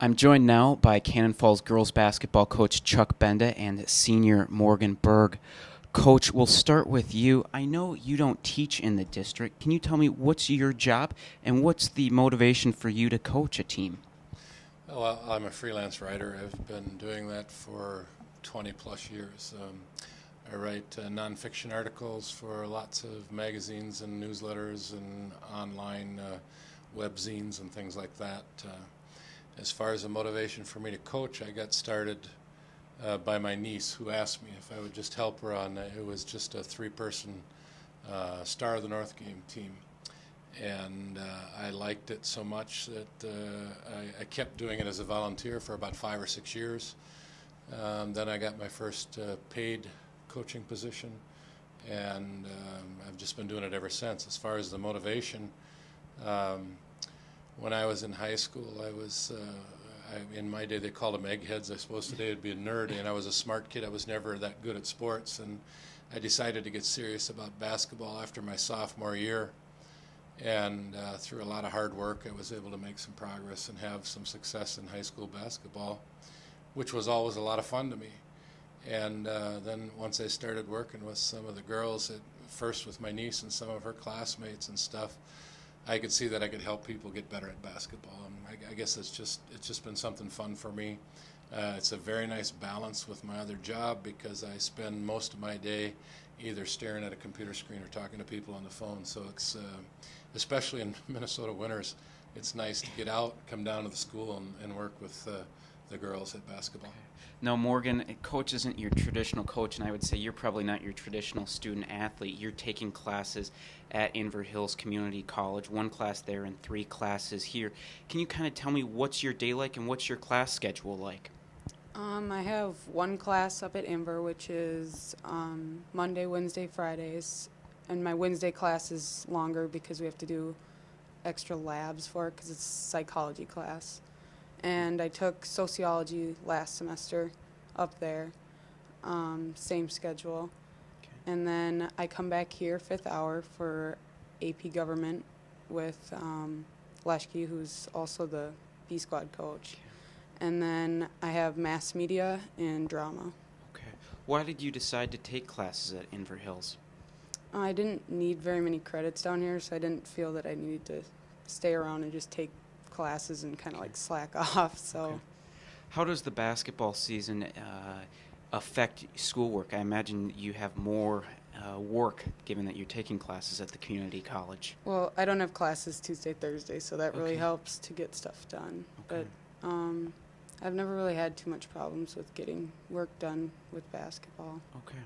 I'm joined now by Cannon Falls girls basketball coach Chuck Benda and senior Morgan Berg. Coach, we'll start with you. I know you don't teach in the district. Can you tell me what's your job and what's the motivation for you to coach a team? Well, I'm a freelance writer. I've been doing that for 20 plus years. I write nonfiction articles for lots of magazines and newsletters and online webzines and things like that. As far as the motivation for me to coach, I got started by my niece, who asked me if I would just help her on it was just a three-person Star of the North game team. And I liked it so much that I kept doing it as a volunteer for about 5 or 6 years. Then I got my first paid coaching position, and I've just been doing it ever since. As far as the motivation, when I was in high school, in my day they called them eggheads. I suppose today it'd be a nerd, and I was a smart kid. I was never that good at sports, and I decided to get serious about basketball after my sophomore year. And through a lot of hard work, I was able to make some progress and have some success in high school basketball, which was always a lot of fun to me. And then once I started working with some of the girls, first with my niece and some of her classmates and stuff, I could see that I could help people get better at basketball. And I guess it's just been something fun for me. It's a very nice balance with my other job because I spend most of my day either staring at a computer screen or talking to people on the phone. So it's, especially in Minnesota winters, it's nice to get out, come down to the school, and work with the girls at basketball. Now, Morgan, coach isn't your traditional coach, and I would say you're probably not your traditional student athlete. You're taking classes at Inver Hills Community College, 1 class there and 3 classes here. Can you kind of tell me what's your day like and what's your class schedule like? I have 1 class up at Inver, which is Monday, Wednesday, Fridays, and my Wednesday class is longer because we have to do extra labs for it because it's a psychology class. And I took sociology last semester up there, same schedule. Okay. And then I come back here 5th hour for AP Government with Leshke, who's also the B Squad coach. And then I have mass media and drama. Okay. Why did you decide to take classes at Inver Hills? I didn't need very many credits down here, so I didn't feel that I needed to stay around and just take classes and kind of like slack off. So, Okay. How does the basketball season affect schoolwork? I imagine you have more work given that you're taking classes at the community college. well, I don't have classes Tuesday, Thursday, so that really Okay. helps to get stuff done. Okay. But I've never really had too much problems with getting work done with basketball. Okay.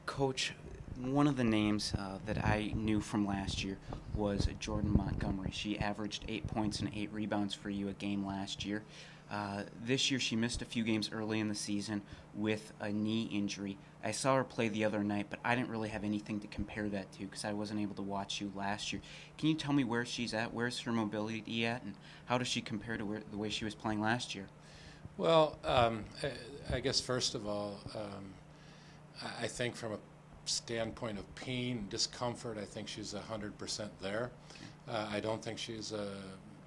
Coach, one of the names that I knew from last year was Jordan Montgomery. She averaged 8 points and 8 rebounds for you a game last year. This year she missed a few games early in the season with a knee injury. I saw her play the other night, but I didn't really have anything to compare that to because I wasn't able to watch you last year. Can you tell me where she's at? Where's her mobility at? And how does she compare to the way she was playing last year? Well, I guess first of all, I think from a standpoint of pain, discomfort, I think she's 100% there. I don't think she's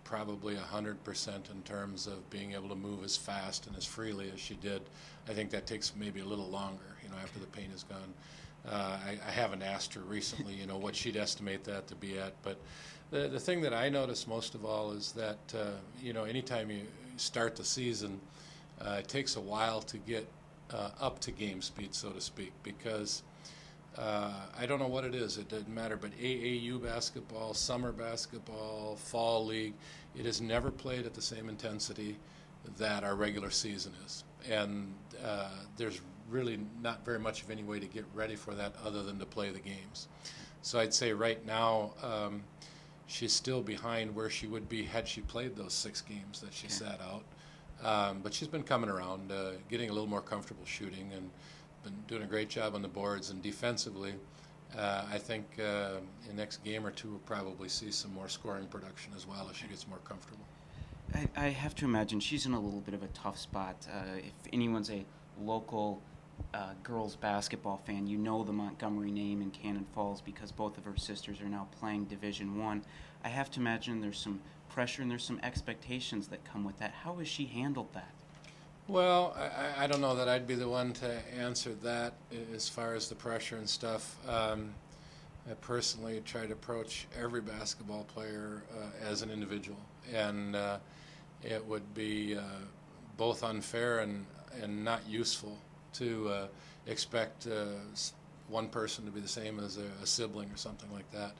probably 100% in terms of being able to move as fast and as freely as she did. I think that takes maybe a little longer, after the pain is gone. I haven't asked her recently, what she'd estimate that to be at. But the thing that I notice most of all is that, anytime you start the season, it takes a while to get up to game speed, so to speak, because I don't know what it is. It doesn't matter, but AAU basketball, summer basketball, fall league, it is never played at the same intensity that our regular season is. And there's really not very much of any way to get ready for that other than to play the games. So I'd say right now she's still behind where she would be had she played those 6 games that she sat out. But she's been coming around, getting a little more comfortable shooting, and been doing a great job on the boards. And defensively, I think in the next game or two we'll probably see some more scoring production as well as she gets more comfortable. I have to imagine she's in a little bit of a tough spot. If anyone's a local girls basketball fan, you know the Montgomery name in Cannon Falls because both of her sisters are now playing Division I. I have to imagine there's some pressure and there's some expectations that come with that. How has she handled that? Well, I don't know that I'd be the one to answer that as far as the pressure and stuff. I personally try to approach every basketball player as an individual, and it would be both unfair and not useful to expect one person to be the same as a sibling or something like that.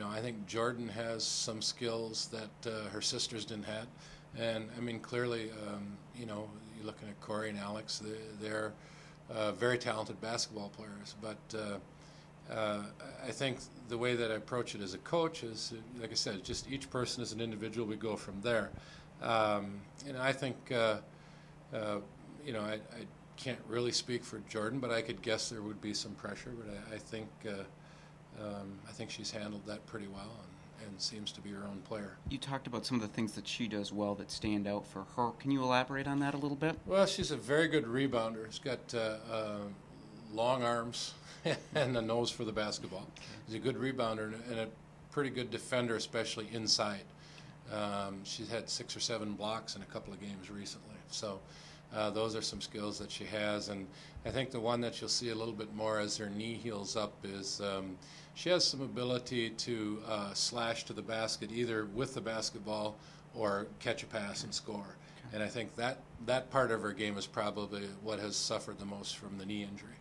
I think Jordan has some skills that her sisters didn't have. And, I mean, clearly, you're looking at Corey and Alex, they're very talented basketball players. But I think the way that I approach it as a coach is, like I said, just each person is an individual. We go from there. I think, I can't really speak for Jordan, but I could guess there would be some pressure. But I think she's handled that pretty well and seems to be her own player. You talked about some of the things that she does well that stand out for her. Can you elaborate on that a little bit? Well, she's a very good rebounder. She's got long arms and a nose for the basketball. She's a good rebounder and a pretty good defender, especially inside. She's had 6 or 7 blocks in a couple of games recently. So those are some skills that she has. And I think the one that you'll see a little bit more as her knee heals up is she has some ability to slash to the basket either with the basketball or catch a pass and score. Okay. And I think that part of her game is probably what has suffered the most from the knee injury.